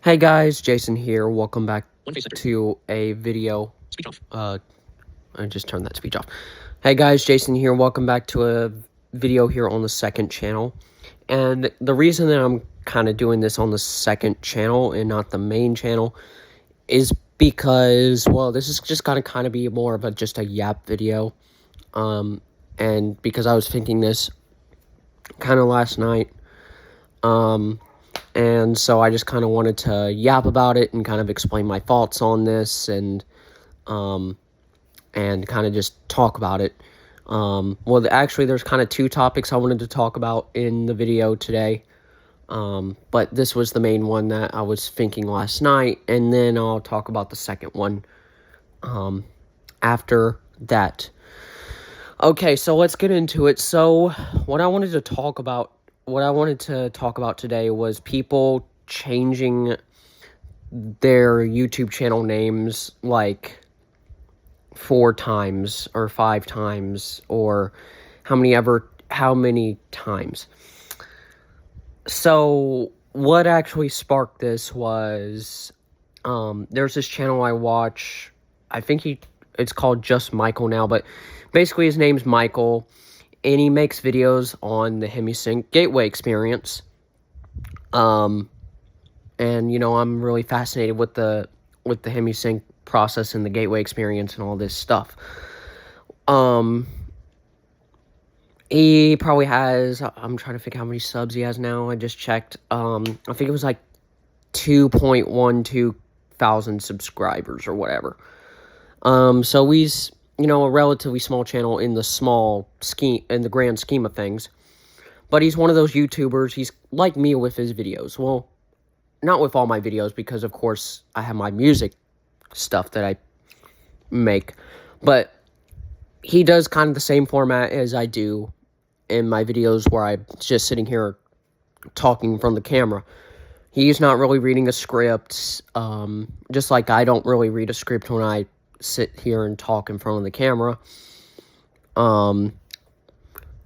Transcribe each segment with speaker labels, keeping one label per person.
Speaker 1: Hey guys, Jason here. Welcome back to a video. I just turned that speech off. Hey guys, Jason here. Welcome back to a video here on the second channel. And the reason that I'm kind of doing this on the second channel and not the main channel is because, well, this is just gonna kind of be more of just a yap video. And because I was thinking this kind of last night. And so I just kind of wanted to yap about it and kind of explain my thoughts on this and kind of just talk about it. Well, actually, there's kind of two topics I wanted to talk about in the video today. But this was the main one that I was thinking last night, and then I'll talk about the second one after that. Okay, so let's get into it. So what I wanted to talk about today was people changing their YouTube channel names like 4 times or 5 times or how many times. So what actually sparked this was there's this channel I watch. I think it's called Just Michael now, but basically his name's Michael. And he makes videos on the HemiSync Gateway experience. And you know, I'm really fascinated with the HemiSync process and the Gateway experience and all this stuff. He probably has, I'm trying to figure out how many subs he has now. I just checked. I think it was like 2.12 thousand subscribers or whatever. So he's, you know, a relatively small channel in the grand scheme of things. But he's one of those YouTubers. He's like me with his videos. Well, not with all my videos, because of course I have my music stuff that I make. But he does kind of the same format as I do in my videos, where I'm just sitting here talking from the camera. He's not really reading a script, just like I don't really read a script when I sit here and talk in front of the camera.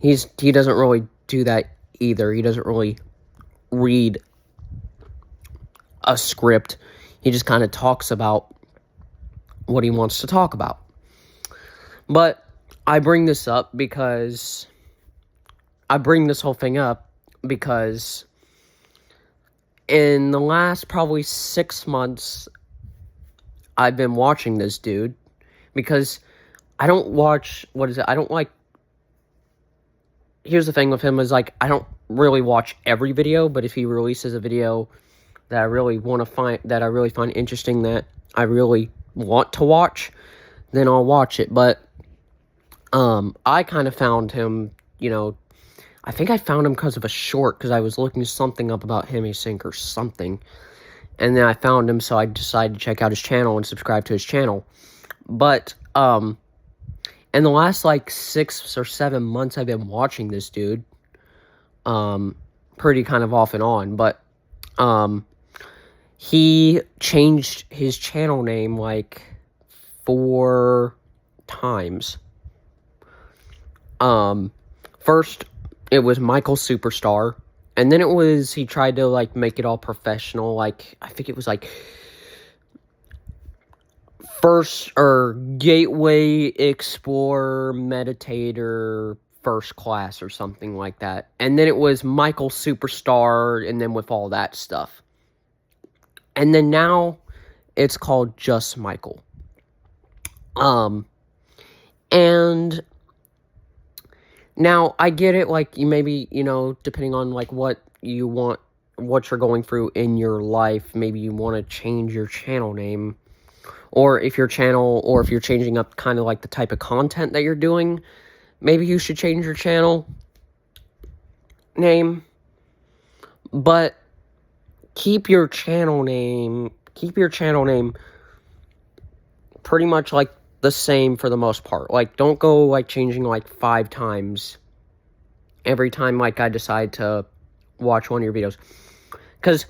Speaker 1: He doesn't really do that either. He doesn't really read a script. He just kind of talks about what he wants to talk about. But I bring this whole thing up because in the last probably 6 months, I've been watching this dude because I don't watch, here's the thing with him is, like, I don't really watch every video, but if he releases a video that I really find interesting, that I really want to watch, then I'll watch it. But I kind of found him, you know, I think I found him because of a short, because I was looking something up about HemiSync or something. And then I found him, so I decided to check out his channel and subscribe to his channel. But, in the last, like, 6 or 7 months, I've been watching this dude, pretty kind of off and on. But, he changed his channel name, like, 4 times. First, it was Michael Superstar. And then he tried to, like, make it all professional. Like, I think it was, like, Gateway Explorer Meditator First Class or something like that. And then it was Michael Superstar, and then with all that stuff. And then now, it's called Just Michael. And now, I get it, like, you maybe, you know, depending on, like, what you want, what you're going through in your life, maybe you want to change your channel name, or if you're changing up kind of, like, the type of content that you're doing, maybe you should change your channel name. But keep your channel name pretty much, like, the same for the most part. Like, don't go, like, changing, like, 5 times every time, like, I decide to watch one of your videos. Because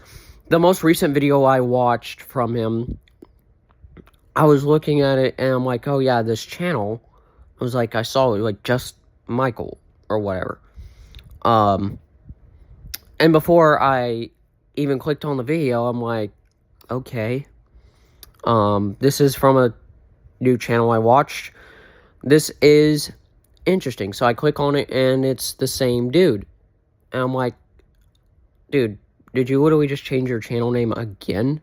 Speaker 1: the most recent video I watched from him, I was looking at it, and I'm like, oh, yeah, this channel, I was like, I saw it, like, Just Michael, or whatever. And before I even clicked on the video, I'm like, okay. This is from a new channel I watched. This is interesting. So I click on it, and it's the same dude. And I'm like, dude, did you literally just change your channel name again?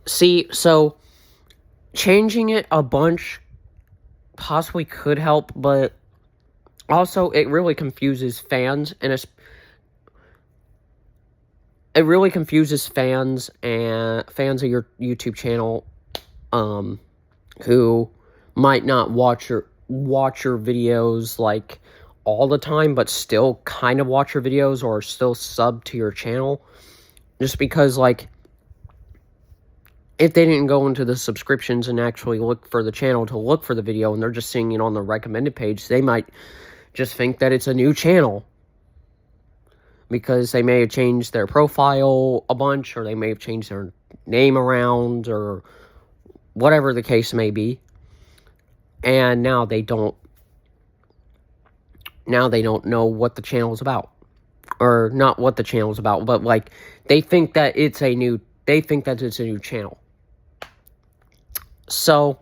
Speaker 1: See, so changing it a bunch possibly could help, but also it really confuses fans, and it really confuses fans and fans of your YouTube channel, who might not watch your videos like all the time, but still kind of watch your videos or still sub to your channel, just because like if they didn't go into the subscriptions and actually look for the channel to look for the video, and they're just seeing it on the recommended page, they might just think that it's a new channel. Because they may have changed their profile a bunch, or they may have changed their name around, or whatever the case may be. And now they don't know what the channel is about. Or not what the channel is about, but like they think that it's a new channel. So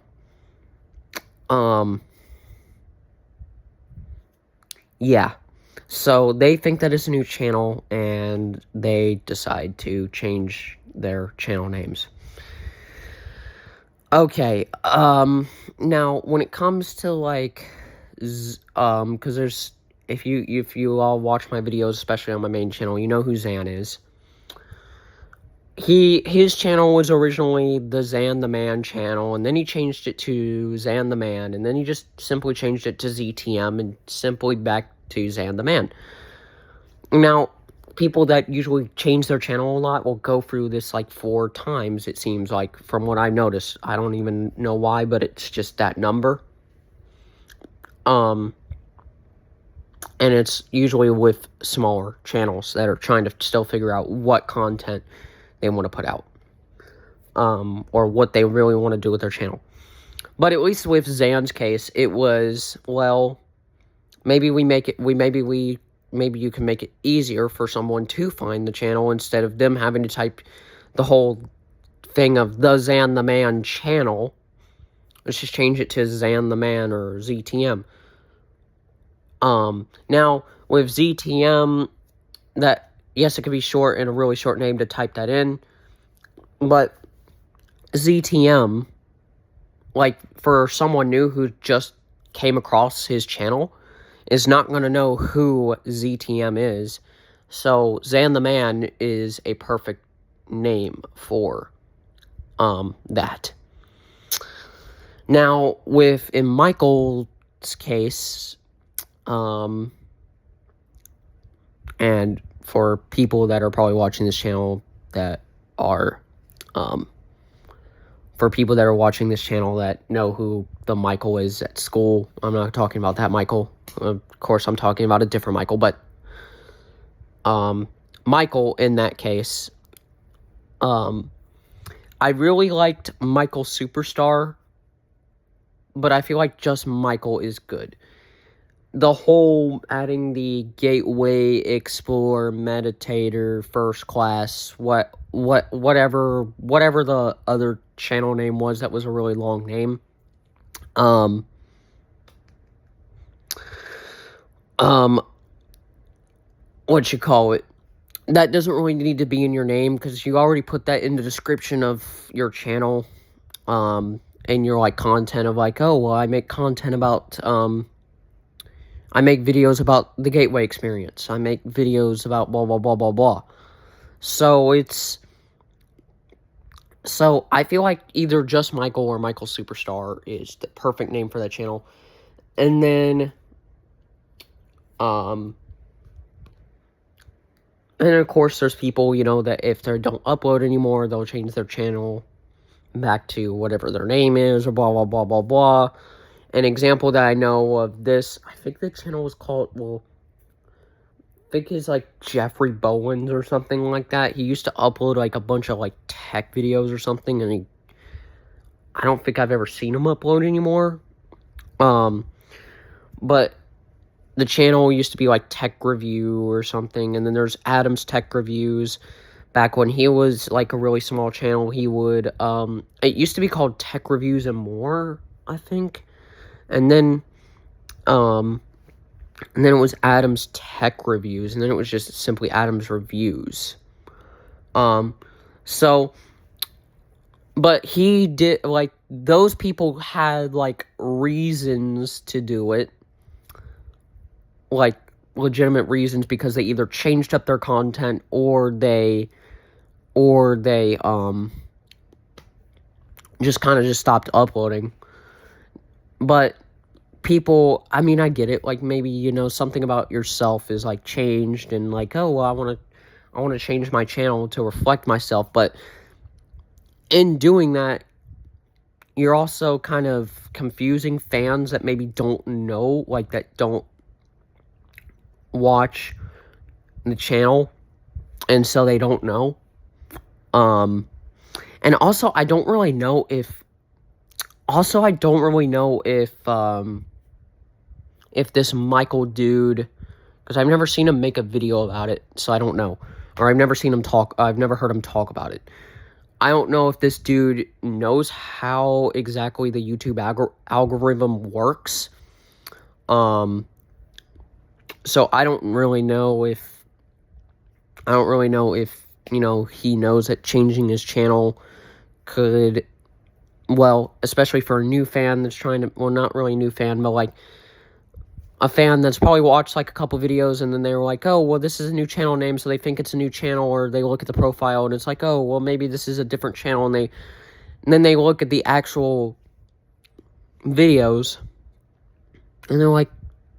Speaker 1: yeah. So they think that it's a new channel, and they decide to change their channel names. Okay, now when it comes to like, because there's, if you all watch my videos, especially on my main channel, you know who Zan is. His channel was originally the Zan the Man channel, and then he changed it to Zan the Man, and then he just simply changed it to ZTM, and simply back to Zan the Man. Now, people that usually change their channel a lot will go through this like 4 times, it seems like, from what I've noticed. I don't even know why, but it's just that number. And it's usually with smaller channels that are trying to still figure out what content they want to put out, or what they really want to do with their channel. But at least with Zan's case, it was, well, maybe you can make it easier for someone to find the channel, instead of them having to type the whole thing of the Zan the Man channel. Let's just change it to Zan the Man or ZTM. Now, with ZTM, that, yes, it could be short and a really short name to type that in, but ZTM, like, for someone new who just came across his channel, is not going to know who ZTM is. So Zan the Man is a perfect name for that. Now, in Michael's case, and for people that are probably watching this channel that are, for people that are watching this channel that know who the Michael is at school, I'm not talking about that Michael. Of course, I'm talking about a different Michael, but Michael, in that case, I really liked Michael Superstar, but I feel like just Michael is good. The whole adding the Gateway, Explorer, Meditator, First Class, whatever the other channel name was, that was a really long name. What you call it? That doesn't really need to be in your name, because you already put that in the description of your channel, and your, like, content of, like, oh, well, I make content about, I make videos about the Gateway experience. I make videos about blah, blah, blah, blah, blah. So I feel like either just Michael or Michael Superstar is the perfect name for that channel. And then, and of course, there's people, you know, that if they don't upload anymore, they'll change their channel back to whatever their name is, or blah, blah, blah, blah, blah. An example that I know of this, I think the channel was called, well, I think it's like Jeffrey Bowens or something like that. He used to upload like a bunch of like tech videos or something, and I don't think I've ever seen him upload anymore. But the channel used to be like Tech Review or something, and then there's Adam's Tech Reviews. Back when he was like a really small channel, he would, it used to be called Tech Reviews and More, I think. And then it was Adam's Tech Reviews, and then it was just simply Adam's Reviews. So, but he did, like, those people had, like, reasons to do it. Like, legitimate reasons, because they either changed up their content, or they just kind of just stopped uploading. But people, I mean, I get it. Like, maybe, you know, something about yourself is, like, changed, and, like, oh, well, I want to change my channel to reflect myself. But in doing that, you're also kind of confusing fans that maybe don't know, like, that don't watch the channel, and so they don't know. And also, I don't really know if this Michael dude, because I've never seen him make a video about it, so I don't know. Or I've never heard him talk about it. I don't know if this dude knows how exactly the YouTube algorithm works. So I don't really know if, you know, he knows that changing his channel could, well, especially for a new fan that's trying to, well, not really a new fan, but like a fan that's probably watched like a couple videos, and then they were like, oh, well, this is a new channel name, so they think it's a new channel, or they look at the profile and it's like, oh, well, maybe this is a different channel, and then they look at the actual videos and they're like,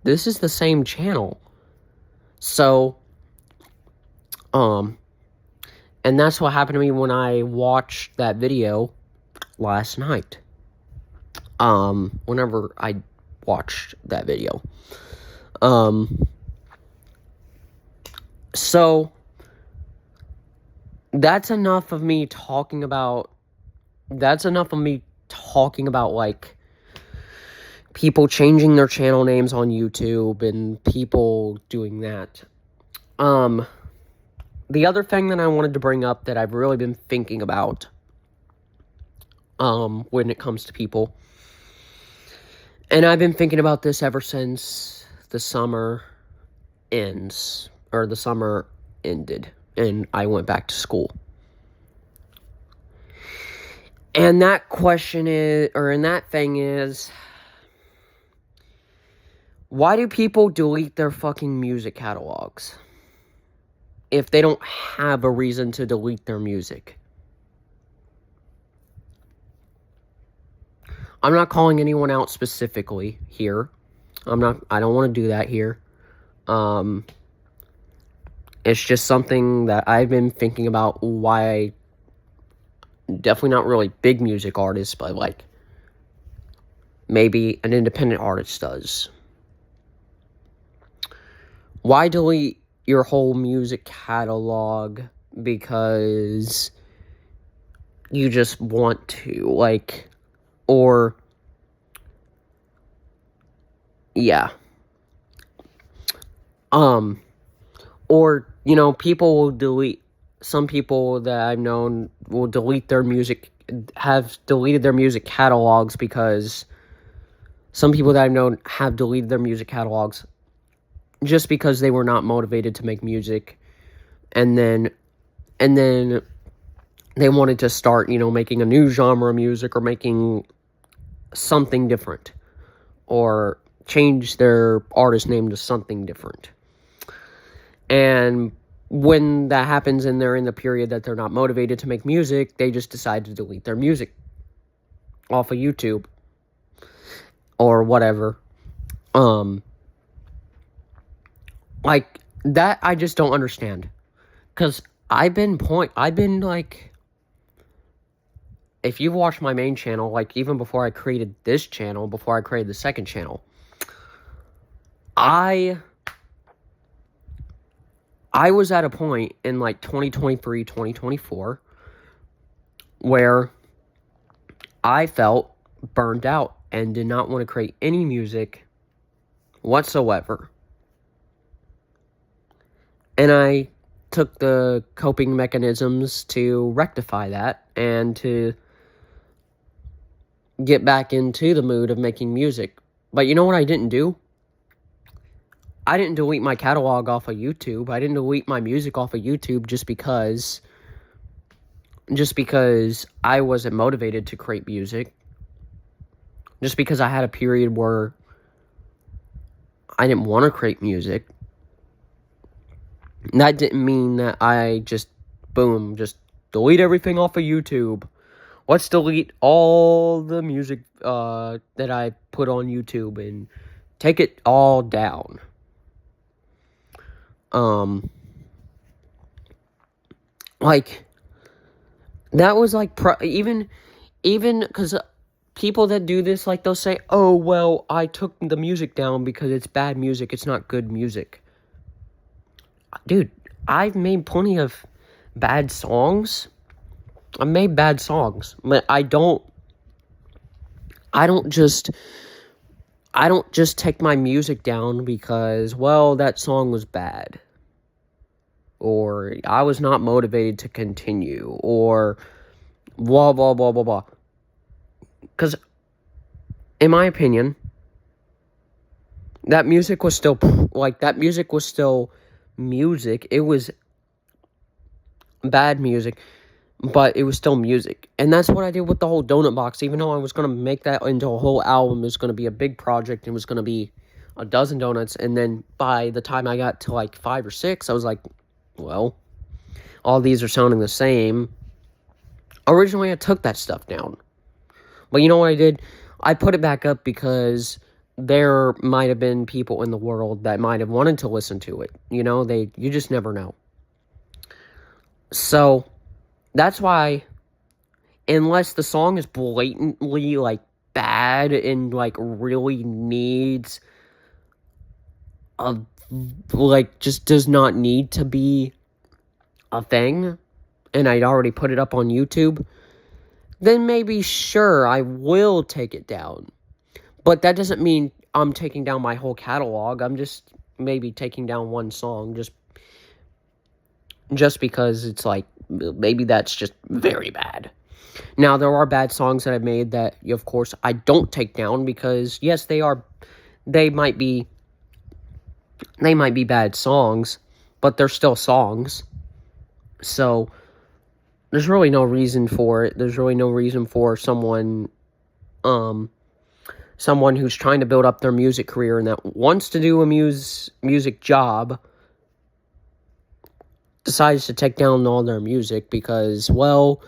Speaker 1: this is the same channel. So and that's what happened to me when I watched that video last night. Whenever I watched that video. So that's enough of me talking about like people changing their channel names on YouTube and people doing that. The other thing that I wanted to bring up that I've really been thinking about when it comes to people, and I've been thinking about this ever since the summer ends, or the summer ended, and I went back to school. And that question is, or and that thing is, why do people delete their fucking music catalogs if they don't have a reason to delete their music? I'm not calling anyone out specifically here. I don't want to do that here. It's just something that I've been thinking about, why definitely not really big music artists, but like maybe an independent artist does. Why delete your whole music catalog because you just want to, like, or, yeah. Or, you know, people will delete, some people that I've known will delete their music, have deleted their music catalogs, because some people that I've known have deleted their music catalogs just because they were not motivated to make music, and then they wanted to start, you know, making a new genre of music, or making something different, or change their artist name to something different. And when that happens and they're in the period that they're not motivated to make music, they just decide to delete their music off of YouTube or whatever. Like, that I just don't understand. Because I've been like, if you've watched my main channel, like, even before I created this channel, before I created the second channel, I was at a point in, like, 2023, 2024, where I felt burned out and did not want to create any music whatsoever. And I took the coping mechanisms to rectify that and to get back into the mood of making music. But you know what I didn't do? I didn't delete my catalog off of YouTube. I didn't delete my music off of YouTube just because I wasn't motivated to create music. Just because I had a period where I didn't want to create music. That didn't mean that I just, boom, just delete everything off of YouTube. Let's delete all the music that I put on YouTube and take it all down. Like, that was like, even, because people that do this, like, they'll say, oh, well, I took the music down because it's bad music, it's not good music. Dude, I've made plenty of bad songs. I've made bad songs, but I don't just take my music down because, well, that song was bad, or I was not motivated to continue, or blah, blah, blah, blah, blah. Because, in my opinion, that music was still, music. It was bad music, but it was still music. And that's what I did with the whole Donut Box. Even though I was going to make that into a whole album, it was going to be a big project, it was going to be a dozen donuts, and then by the time I got to like 5 or 6, I was like, well, all these are sounding the same. Originally, I took that stuff down. But you know what I did? I put it back up because there might have been people in the world that might have wanted to listen to it. You know, you just never know. So, that's why, unless the song is blatantly, like, bad and, like, really needs just does not need to be a thing, and I'd already put it up on YouTube, then maybe, sure, I will take it down. But that doesn't mean I'm taking down my whole catalog. I'm just maybe taking down one song just because it's like, maybe that's just very bad. Now, there are bad songs that I've made that, of course, I don't take down because, yes, they might be bad songs, but they're still songs. So, there's really no reason for it. There's really no reason for someone who's trying to build up their music career and that wants to do a music job decides to take down all their music because, well,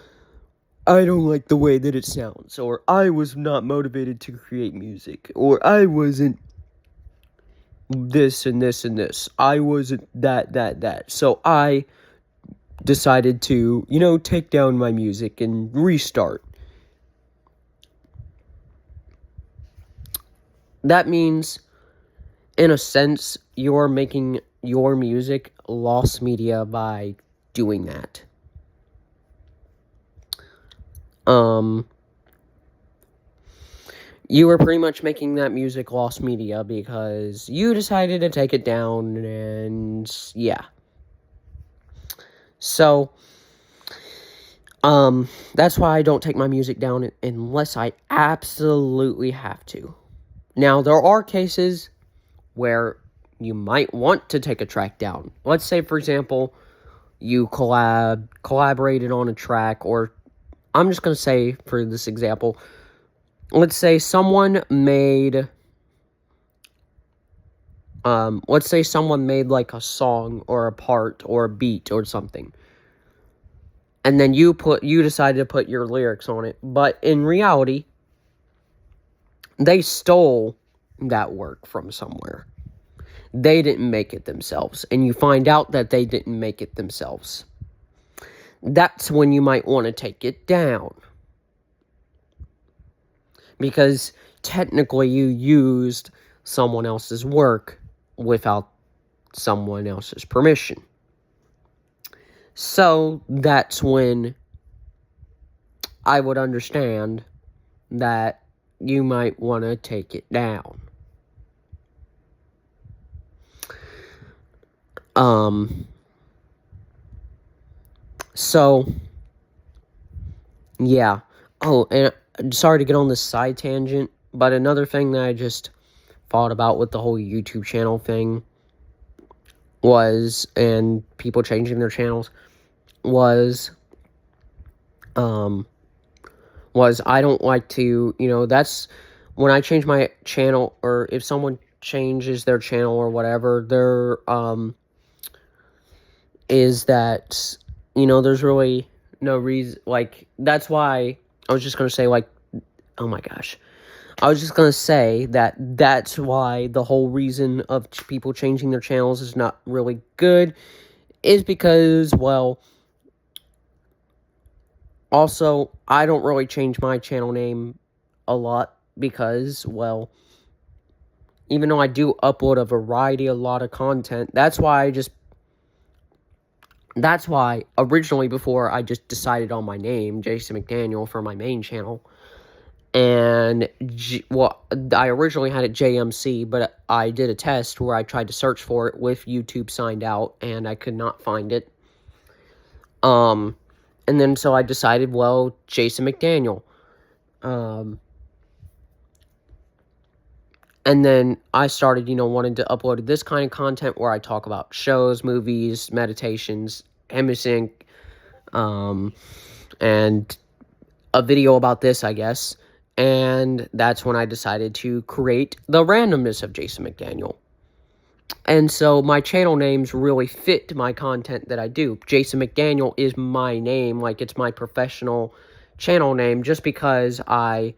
Speaker 1: I don't like the way that it sounds, or I was not motivated to create music, or I wasn't this and this and this. I wasn't that. So I decided to, take down my music and restart. That means, in a sense, you're making your music lost media by doing that. You were pretty much making that music lost media because you decided to take it down, and yeah. So, that's why I don't take my music down unless I absolutely have to. Now, there are cases where you might want to take a track down. Let's say, for example, you collaborated on a track, or I'm just going to say, for this example, let's say someone made like a song or a part or a beat or something. And then you decided to put your lyrics on it. But in reality, they stole that work from somewhere. They didn't make it themselves. And you find out that they didn't make it themselves. That's when you might want to take it down. Because technically you used someone else's work without someone else's permission. So that's when I would understand that you might want to take it down. So, yeah. Oh, and sorry to get on this side tangent, but another thing that I just thought about with the whole YouTube channel thing was, and people changing their channels, was, I don't like to, that's when I change my channel, or if someone changes their channel or whatever, is that, there's really no reason, like, that's why I was just going to say, like, oh my gosh. I was just going to say that that's why the whole reason of people changing their channels is not really good, is because, well, also, I don't really change my channel name a lot because, well, even though I do upload a lot of content, that's why originally, before I just decided on my name, Jason McDaniel, for my main channel, and, I originally had it JMC, but I did a test where I tried to search for it with YouTube signed out, and I could not find it. And then so I decided, well, Jason McDaniel. And then I started, wanting to upload this kind of content where I talk about shows, movies, meditations, MSync, and a video about this, I guess. And that's when I decided to create the randomness of Jason McDaniel. And so my channel names really fit my content that I do. Jason McDaniel is my name, like it's my professional channel name, just because that's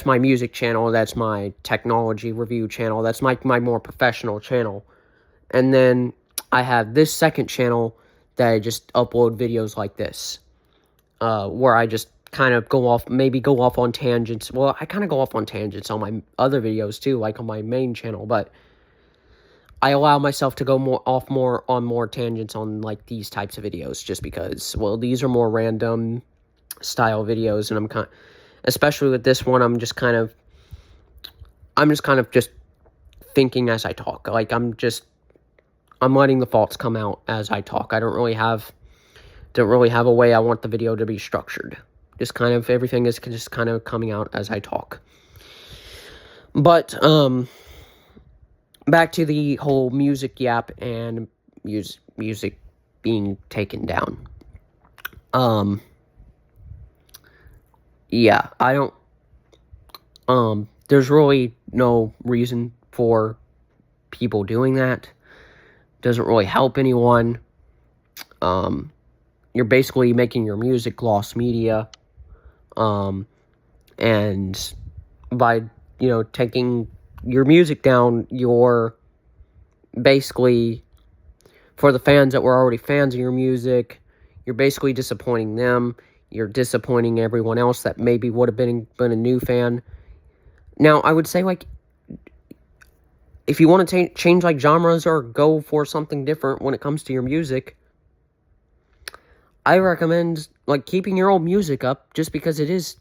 Speaker 1: my music channel, that's my technology review channel, that's my more professional channel. And then I have this second channel that I just upload videos like this, where I just kind of go off on tangents. Well, I kind of go off on tangents on my other videos too, like on my main channel, but I allow myself to go on more tangents on like these types of videos, just because, well, these are more random style videos, and especially with this one, I'm just kind of just thinking as I talk. Like, I'm letting the thoughts come out as I talk. I don't really have a way I want the video to be structured. Just kind of, everything is just kind of coming out as I talk. But, back to the whole music yap and music being taken down. Yeah, I don't, there's really no reason for people doing that. Doesn't really help anyone. You're basically making your music lost media. And by, taking your music down, you're basically, for the fans that were already fans of your music, you're basically disappointing them. You're disappointing everyone else that maybe would have been a new fan. Now, I would say, like, if you want to change, like, genres or go for something different when it comes to your music, I recommend, like, keeping your old music up, just because it is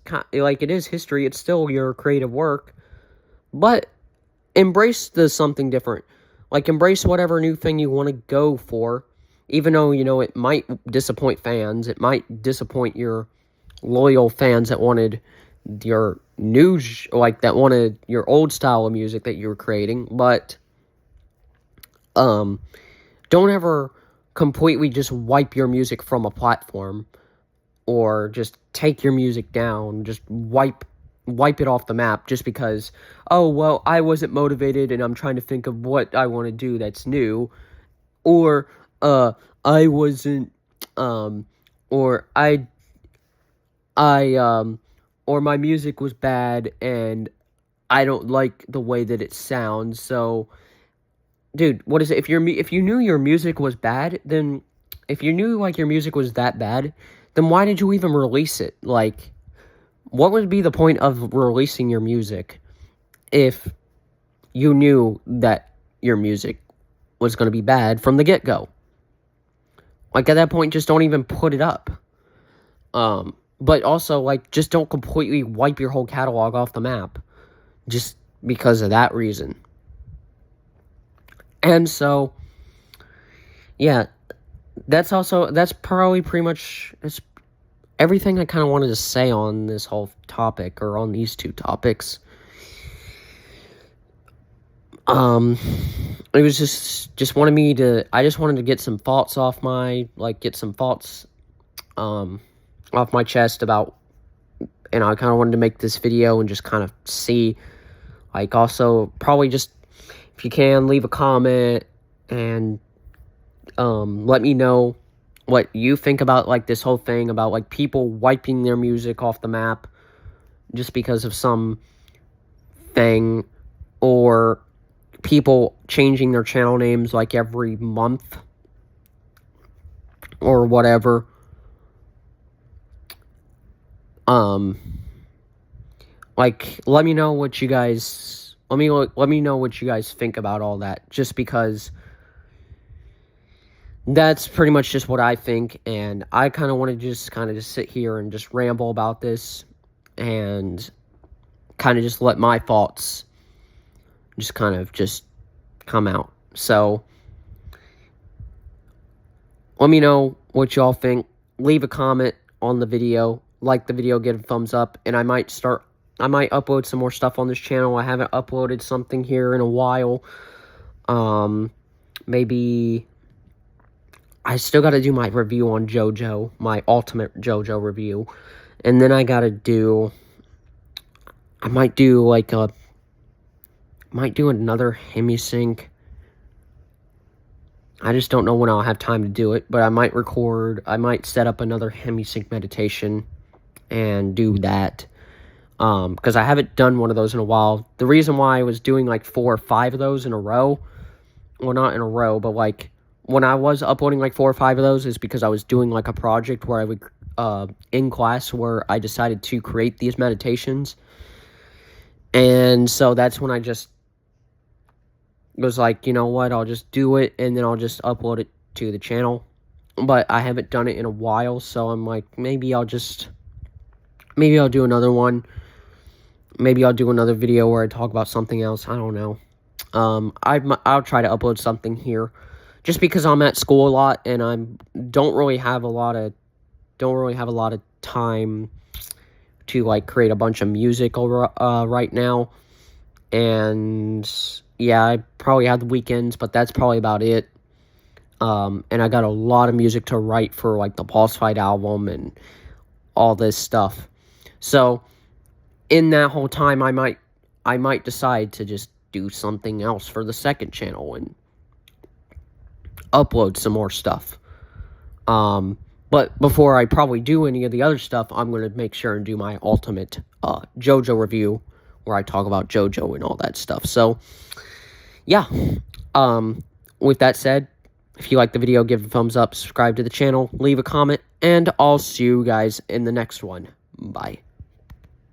Speaker 1: history. It's still your creative work. But embrace something different. Like, embrace whatever new thing you want to go for, even though, it might disappoint fans. It might disappoint your loyal fans that wanted your that wanted your old style of music that you were creating. But, don't ever completely just wipe your music from a platform, or just take your music down, just wipe it off the map, just because, oh, well, I wasn't motivated and I'm trying to think of what I want to do that's new, or, I wasn't, or or my music was bad and I don't like the way that it sounds. So, dude, what is it? If you knew your music was bad, then, if you knew, like, your music was that bad, then why did you even release it? Like, what would be the point of releasing your music if you knew that your music was going to be bad from the get-go? Like, at that point, just don't even put it up. But also, like, just don't completely wipe your whole catalog off the map, just because of that reason. And so, yeah, that's probably pretty much everything I kind of wanted to say on this whole topic, or on these two topics. It was just wanted me to, I just wanted to get some thoughts off my, off my chest about, and I kind of wanted to make this video and just kind of see, like, also, probably just, if you can, leave a comment, and, let me know what you think about, like, this whole thing, about, like, people wiping their music off the map just because of some thing, or people changing their channel names, like, every month, or whatever. Like, let me know what you guys, let me know what you guys think about all that, just because that's pretty much just what I think, and I kind of want to just sit here and just ramble about this, and kind of just let my thoughts just kind of just come out. So, let me know what y'all think. Leave a comment on the video, like the video, give a thumbs up, and I might upload some more stuff on this channel. I haven't uploaded something here in a while. Maybe I still got to do my review on JoJo, my ultimate JoJo review, and then I got to do, I might do another HemiSync. I just don't know when I'll have time to do it, but I might set up another HemiSync meditation and do that. Because I haven't done one of those in a while. The reason why I was doing like 4 or 5 of those in a row, well, not in a row, but like when I was uploading like 4 or 5 of those, is because I was doing like a project where I would, in class, where I decided to create these meditations. And so that's when I just was like, you know what, I'll just do it, and then I'll just upload it to the channel. But I haven't done it in a while, so I'm like, maybe I'll do another one. Maybe I'll do another video where I talk about something else. I don't know. I'll try to upload something here, just because I'm at school a lot, and I don't really have a lot of time to like create a bunch of music right now. And yeah, I probably have the weekends, but that's probably about it. And I got a lot of music to write for like the Boss Fight album and all this stuff. So in that whole time, I might decide to just do something else for the second channel and upload some more stuff. But before I probably do any of the other stuff, I'm going to make sure and do my ultimate JoJo review, where I talk about JoJo and all that stuff. So, yeah. With that said, if you like the video, give it a thumbs up, subscribe to the channel, leave a comment, and I'll see you guys in the next one. Bye.